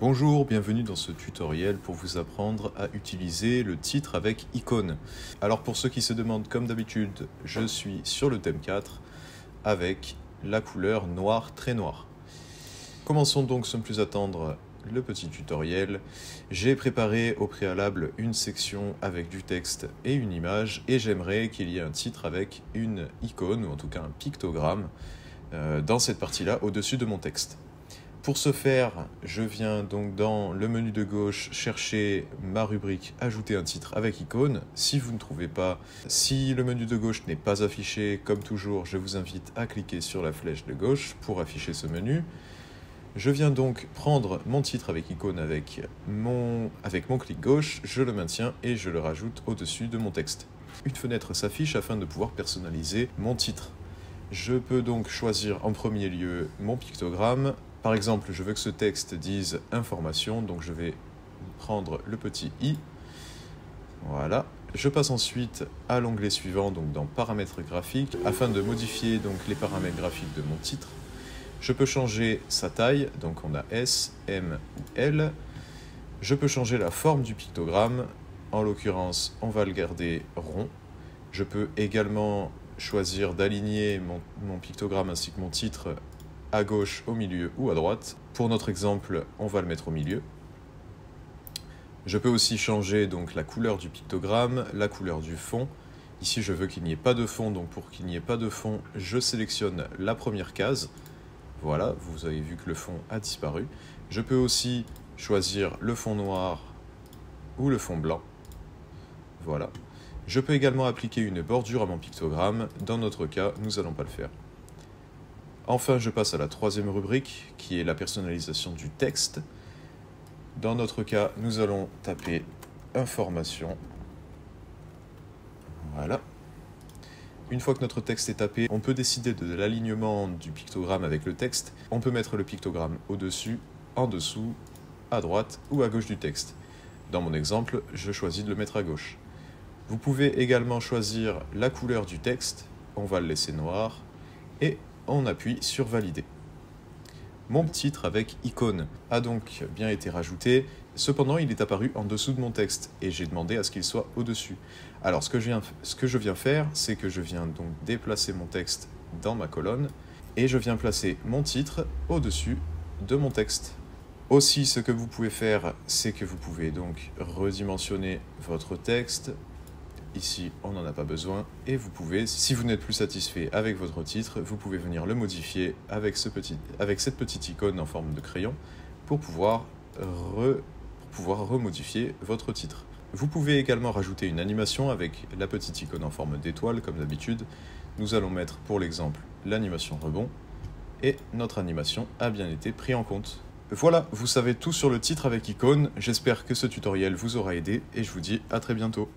Bonjour, bienvenue dans ce tutoriel pour vous apprendre à utiliser le titre avec icône. Alors pour ceux qui se demandent, comme d'habitude, je suis sur le thème 4 avec la couleur noir très noir. Commençons donc sans plus attendre le petit tutoriel. J'ai préparé au préalable une section avec du texte et une image et j'aimerais qu'il y ait un titre avec une icône ou en tout cas un pictogramme dans cette partie-là au-dessus de mon texte. Pour ce faire, je viens donc dans le menu de gauche chercher ma rubrique « Ajouter un titre avec icône ». Si vous ne trouvez pas, si le menu de gauche n'est pas affiché, comme toujours, je vous invite à cliquer sur la flèche de gauche pour afficher ce menu. Je viens donc prendre mon titre avec icône avec mon clic gauche, je le maintiens et je le rajoute au-dessus de mon texte. Une fenêtre s'affiche afin de pouvoir personnaliser mon titre. Je peux donc choisir en premier lieu mon pictogramme. Par exemple, je veux que ce texte dise « Information », donc je vais prendre le petit « i ». Voilà. Je passe ensuite à l'onglet suivant, donc dans « Paramètres graphiques », afin de modifier donc les paramètres graphiques de mon titre. Je peux changer sa taille, donc on a S, M ou L. Je peux changer la forme du pictogramme, en l'occurrence, on va le garder rond. Je peux également choisir d'aligner mon pictogramme ainsi que mon titre à gauche, au milieu ou à droite. Pour notre exemple, on va le mettre au milieu. Je peux aussi changer donc la couleur du pictogramme, la couleur du fond. Ici, je veux qu'il n'y ait pas de fond, donc pour qu'il n'y ait pas de fond, je sélectionne la première case. Voilà, vous avez vu que le fond a disparu. Je peux aussi choisir le fond noir ou le fond blanc. Voilà. Je peux également appliquer une bordure à mon pictogramme. Dans notre cas, nous n'allons pas le faire. Enfin, je passe à la troisième rubrique, qui est la personnalisation du texte. Dans notre cas, nous allons taper « Information ». Voilà. Une fois que notre texte est tapé, on peut décider de l'alignement du pictogramme avec le texte. On peut mettre le pictogramme au-dessus, en dessous, à droite ou à gauche du texte. Dans mon exemple, je choisis de le mettre à gauche. Vous pouvez également choisir la couleur du texte. On va le laisser noir. Et on appuie sur valider. Mon titre avec icône a donc bien été rajouté, cependant il est apparu en dessous de mon texte et j'ai demandé à ce qu'il soit au-dessus. Alors ce que je viens faire, c'est que je viens donc déplacer mon texte dans ma colonne et je viens placer mon titre au-dessus de mon texte. Aussi, ce que vous pouvez faire, c'est que vous pouvez donc redimensionner votre texte. Ici, on n'en a pas besoin et vous pouvez, si vous n'êtes plus satisfait avec votre titre, vous pouvez venir le modifier avec cette petite icône en forme de crayon pour pouvoir remodifier votre titre. Vous pouvez également rajouter une animation avec la petite icône en forme d'étoile comme d'habitude. Nous allons mettre pour l'exemple l'animation rebond et notre animation a bien été prise en compte. Voilà, vous savez tout sur le titre avec icône. J'espère que ce tutoriel vous aura aidé et je vous dis à très bientôt.